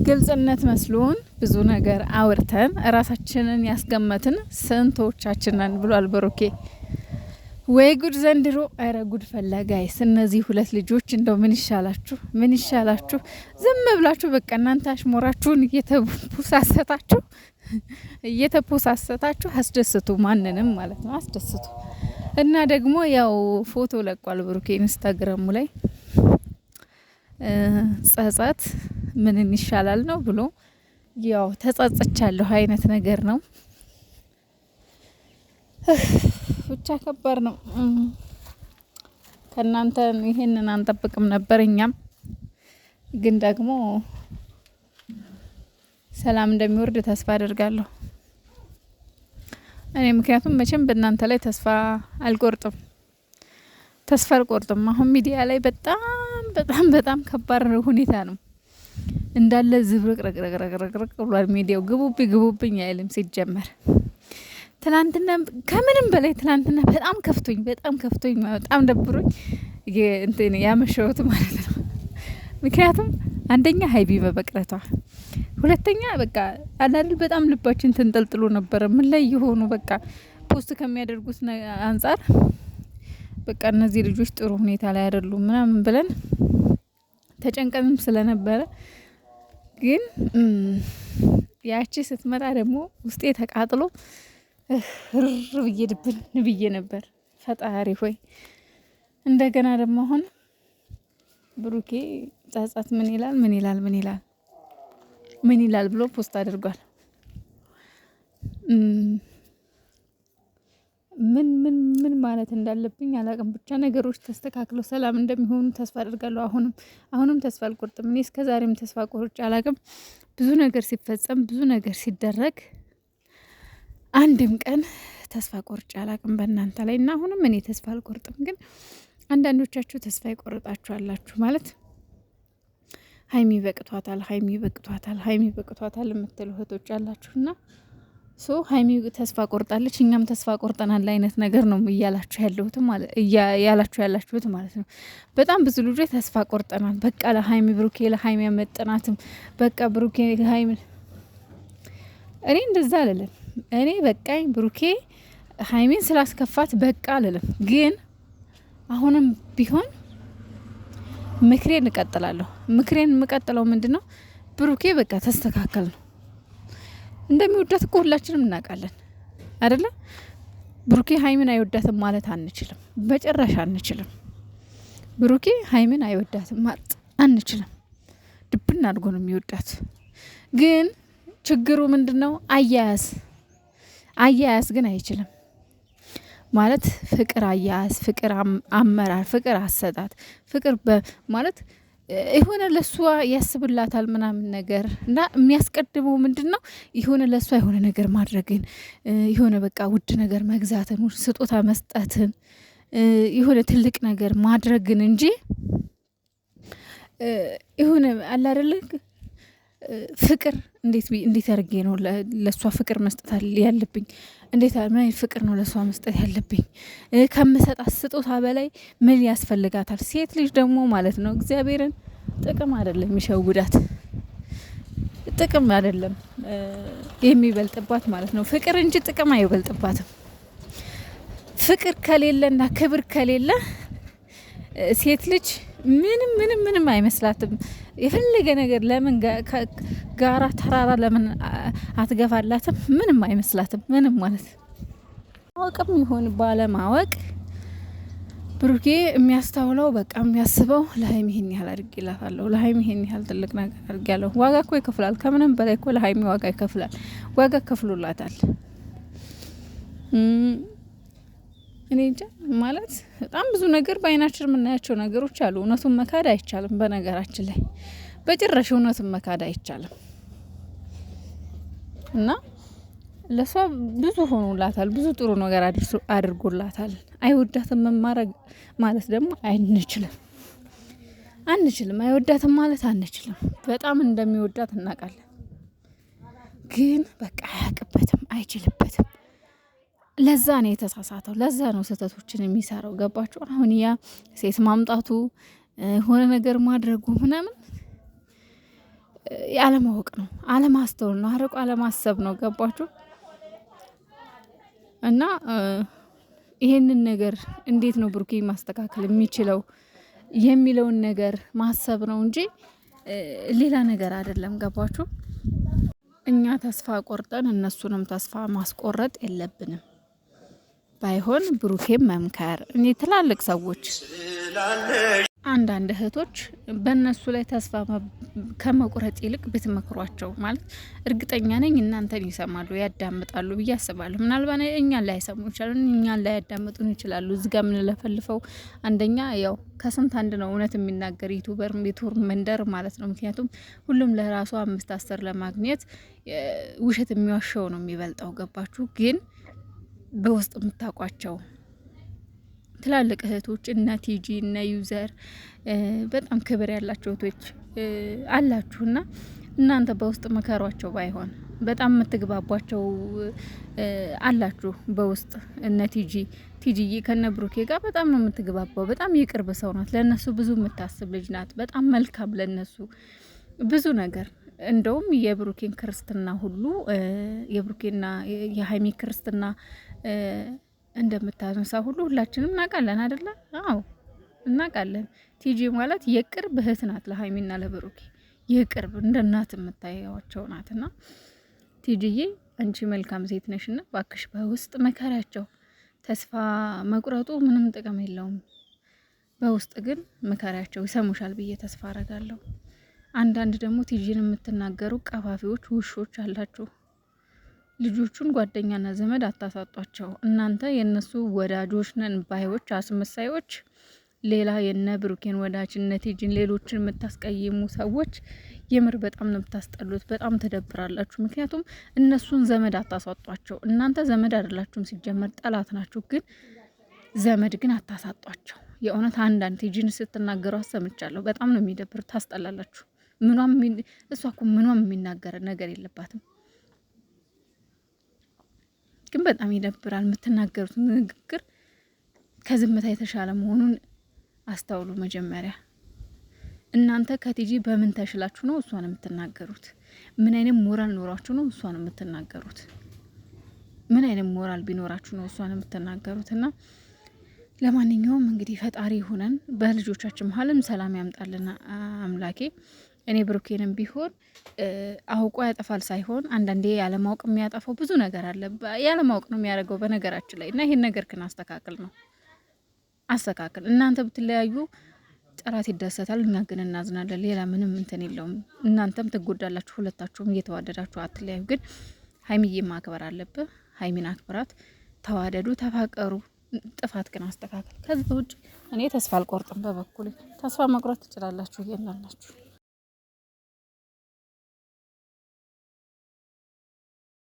ግልጽነት መስሎን ብዙ ነገር አውርተን ራሳችንን ያስገመትን ስንቶቻችንን ብሏል ብሩኬ። ወይ ጉድ ዘንድሮ! አረ ጉድ ፈላጋይስ። እነዚህ ሁለት ልጆች እንደው ምን ይሻላችሁ? ምን ይሻላችሁ? ዝም ብላችሁ በቃ እናንተ አሽሞራችሁን እየተፖሳሰታችሁ አስደስቱ፣ ማንንም ማለት ነው አስደስቱ። እና ደግሞ ያው ፎቶ ለቋል ብሩኬ ኢንስታግራሙ ላይ ጸጸት ምን ይሻላል ነው ብሎ ያው ተጸጽቻለሁ አይነት ነገር ነው። ብቻ ከባድ ነው። ከናንተ ይሄንን አንጠብቅም ነበር እኛም። ግን ደግሞ ሰላም እንደሚወርድ ተስፋ አደርጋለሁ እኔ። ምክንያቱም መቼም በእናንተ ላይ ተስፋ አልቆርጥም። አሁን ሚዲያ ላይ በጣም ከባድ ሁኔታ ነው እንዳለ ዝብርቅርቅርቅርቅ ብሏል ሚዲያው። ግቡብኝ አይልም ሲጀመር። ትላንትና ከምንም በላይ ትላንትና በጣም ከፍቶኝ በጣም ደብሮኝ እንትን ያመሸሁት ማለት ነው። ምክንያቱም አንደኛ ሀይቢ በመቅረቷ፣ ሁለተኛ በቃ አላድል በጣም ልባችን ተንጠልጥሎ ነበረ። ምን ላይ የሆኑ በቃ ፖስት ከሚያደርጉት አንጻር በቃ እነዚህ ልጆች ጥሩ ሁኔታ ላይ አይደሉም ምናምን ብለን ተጨንቀንም ስለነበረ ግን ያቺ ስትመጣ ደግሞ ውስጤ ተቃጥሎ ድብን ብዬ ነበር። ፈጣሪ ሆይ እንደገና ደግሞ አሁን ብሩኬ ጸጸት ምን ይላል ብሎ ፖስት አድርጓል። ምን ማለት እንዳለብኝ አላቅም። ብቻ ነገሮች ተስተካክለው ሰላም እንደሚሆኑ ተስፋ አደርጋለሁ። አሁንም ተስፋ አልቆርጥም። እኔ እስከዛሬም ተስፋ ቆርጬ አላቅም። ብዙ ነገር ሲፈጸም ብዙ ነገር ሲደረግ አንድም ቀን ተስፋ ቆርጬ አላቅም በእናንተ ላይ እና አሁንም እኔ ተስፋ አልቆርጥም። ግን አንዳንዶቻችሁ ተስፋ ይቆርጣችኋላችሁ ማለት ሀይሚ በቅቷታል የምትሉ እህቶች አላችሁና ሀይሚ ተስፋ ቆርጣለች እኛም ተስፋ ቆርጠናል አይነት ነገር ነው ያላችሁ ያላችሁት ማለት ነው። በጣም ብዙ ልጆች ተስፋ ቆርጠናል፣ በቃ ለሀይሚ ብሩኬ ለሀይሚ ያመጥናትም በቃ ብሩኬ ሀይሚ። እኔ እንደዛ አልልም። እኔ በቃኝ ብሩኬ ሀይሚን ስላስከፋት በቃ አልልም። ግን አሁንም ቢሆን ምክሬን እቀጥላለሁ። ምክሬን የምቀጥለው ምንድነው? ብሩኬ በቃ ተስተካከል ነው። እንደሚወዳት እኮ ሁላችንም እናውቃለን አይደለ? ብሩኬ ሀይሚን አይወዳትም ማለት አንችልም፣ በጭራሽ አንችልም። ብሩኬ ሀይሚን አይወዳትም ማለት አንችልም። ድብና አድርጎ ነው የሚወዳት። ግን ችግሩ ምንድነው? አያያዝ ግን አይችልም ማለት ፍቅር አያያዝ፣ ፍቅር አመራር፣ ፍቅር አሰጣት፣ ፍቅር ማለት የሆነ ለሷ ያስብላታል ምናምን ነገር እና የሚያስቀድመው ምንድነው? የሆነ ለሷ የሆነ ነገር ማድረግን፣ የሆነ በቃ ውድ ነገር መግዛትን፣ ስጦታ መስጠትን፣ የሆነ ትልቅ ነገር ማድረግን እንጂ የሆነ አለ አይደለ ፍቅር እንዴት አድርጌ ነው ለሷ ፍቅር መስጠት ያለብኝ? እንዴት ምን ፍቅር ነው ለሷ መስጠት ያለብኝ? ከምሰጣት ስጦታ በላይ ምን ያስፈልጋታል? ሴት ልጅ ደግሞ ማለት ነው እግዚአብሔርን ጥቅም አይደለም የሚሸውዳት፣ ጥቅም አይደለም የሚበልጥባት ማለት ነው ፍቅር እንጂ ጥቅም አይበልጥባትም። ፍቅር ከሌለና ክብር ከሌለ ሴት ልጅ ምንም አይመስላትም። የፈለገ ነገር ለምን ጋራ ተራራ ለምን አትገፋላትም? ምንም አይመስላትም። ምንም ማለት ማወቅም ይሁን ባለማወቅ ብሩኬ የሚያስተውለው በቃ የሚያስበው ለሀይሚ ይሄን ያህል አድርጌላታለሁ፣ ለሀይሚ ይሄን ያህል ትልቅ ነገር አድርጌያለሁ። ዋጋ እኮ ይከፍላል። ከምንም በላይ እኮ ለሀይሚ ዋጋ ይከፍላል። ዋጋ ከፍሎላታል። እኔ እንጃ ማለት በጣም ብዙ ነገር በአይናችን የምናያቸው ነገሮች አሉ። እውነቱን መካድ አይቻልም። በነገራችን ላይ በጭራሽ እውነቱን መካድ አይቻልም። እና ለሷ ብዙ ሆኖላታል፣ ብዙ ጥሩ ነገር አድርጎላታል። አይወዳትም ማድረግ ማለት ደግሞ አንችልም። አይወዳትም ማለት አንችልም። በጣም እንደሚወዳት እናውቃለን። ግን በቃ አያውቅበትም፣ አይችልበትም። ለዛ ነው የተሳሳተው። ለዛ ነው ስህተቶችን የሚሰራው። ገባችሁ? አሁን ያ ሴት ማምጣቱ ሆነ ነገር ማድረጉ ምናምን አለማወቅ ነው፣ አለማስተውል ነው፣ አርቆ አለማሰብ ነው። ገባችሁ? እና ይሄንን ነገር እንዴት ነው ብሩኬ ማስተካከል የሚችለው የሚለውን ነገር ማሰብ ነው እንጂ ሌላ ነገር አይደለም። ገባችሁ? እኛ ተስፋ ቆርጠን እነሱንም ተስፋ ማስቆረጥ የለብንም። ባይሆን ብሩኬም መምከር እኔ ትላልቅ ሰዎች አንዳንድ እህቶች በእነሱ ላይ ተስፋ ከመቁረጥ ይልቅ ብትመክሯቸው ማለት እርግጠኛ ነኝ እናንተን ይሰማሉ፣ ያዳምጣሉ ብዬ አስባለሁ። ምናልባት እኛን ላይ ያሰሙ ይችላሉ፣ እኛን ላይ ያዳምጡን ይችላሉ። እዚህ ጋር የምንለፈልፈው አንደኛ ያው ከስንት አንድ ነው እውነት የሚናገር ዩቱበር ሜቱር መንደር ማለት ነው። ምክንያቱም ሁሉም ለራሱ 5-10 ለማግኘት ውሸት የሚዋሸው ነው የሚበልጠው። ገባችሁ? ግን በውስጥ የምታውቋቸው ትላልቅ እህቶች እነ ቲጂ እነ ዩዘር በጣም ክብር ያላቸው እህቶች አላችሁና እናንተ በውስጥ መከሯቸው። ባይሆን በጣም የምትግባቧቸው አላችሁ በውስጥ እነ ቲጂዬ ከነ ብሩኬ ጋር በጣም ነው የምትግባባው። በጣም የቅርብ ሰው ናት፣ ለነሱ ብዙ የምታስብ ልጅ ናት። በጣም መልካም፣ ለነሱ ብዙ ነገር እንደውም የብሩኬን ክርስትና ሁሉ የብሩኬና የሀይሚ ክርስትና እንደምታነሳ ሁሉ ሁላችንም እናውቃለን አይደለ? አዎ እናውቃለን። ቲጂ ማለት የቅርብ እህት ናት ለሀይሚና ለብሩኬ፣ የቅርብ እንደ እናት የምታያቸው ናትና ቲጂዬ አንቺ መልካም ሴት ነሽና ባክሽ በውስጥ መከራቸው። ተስፋ መቁረጡ ምንም ጥቅም የለውም። በውስጥ ግን መከራቸው፣ ይሰሙሻል ብዬ ተስፋ አረጋለሁ። አንዳንድ ደግሞ ቲጂን የምትናገሩ ቀፋፊዎች ውሾች አላችሁ። ልጆቹን ጓደኛና ዘመድ አታሳጧቸው። እናንተ የነሱ ወዳጆች ነን ባዮች አስመሳዮች፣ ሌላ የነ ብሩኬን ወዳጅነት ቲጂን ሌሎችን የምታስቀይሙ ሰዎች የምር በጣም ነው የምታስጠሉት። በጣም ተደብራላችሁ። ምክንያቱም እነሱን ዘመድ አታሳጧቸው። እናንተ ዘመድ አይደላችሁም፣ ሲጀመር ጠላት ናችሁ። ግን ዘመድ ግን አታሳጧቸው። የእውነት አንዳንድ ቲጂን ስትናገሩ አሰምቻለሁ። በጣም ነው የሚደብር። ታስጠላላችሁ። እሷ እኮ ምኗም የሚናገር ነገር የለባትም። ግን በጣም ይደብራል። የምትናገሩት ንግግር ከዝምታ የተሻለ መሆኑን አስተውሉ። መጀመሪያ እናንተ ከቲጂ በምን ተሽላችሁ ነው እሷን የምትናገሩት? ምን አይነት ሞራል ኖራችሁ ነው እሷን የምትናገሩት? ምን አይነት ሞራል ቢኖራችሁ ነው እሷን የምትናገሩት? እና ለማንኛውም እንግዲህ ፈጣሪ ሆነን በልጆቻችን መሀልም ሰላም ያምጣልና አምላኬ። እኔ ብሩኬንም ቢሆን አውቆ ያጠፋል ሳይሆን አንዳንዴ ያለማወቅ የሚያጠፋው ብዙ ነገር አለ። ያለማወቅ ነው የሚያደርገው በነገራችን ላይ እና ይሄን ነገር ግን አስተካክል። እናንተ ብትለያዩ ጠላት ይደሰታል፣ እኛ ግን እናዝናለን። ሌላ ምንም እንትን የለውም። እናንተም ትጎዳላችሁ፣ ሁለታችሁም እየተዋደዳችሁ አትለያዩ። ግን ሀይሚዬ ማክበር አለብህ። ሀይሚን አክብራት፣ ተዋደዱ፣ ተፋቀሩ። ጥፋት ግን አስተካክል። ከዚህ ውጭ እኔ ተስፋ አልቆርጥም። በበኩሌ ተስፋ መቁረጥ ትችላላችሁ እያላላችሁ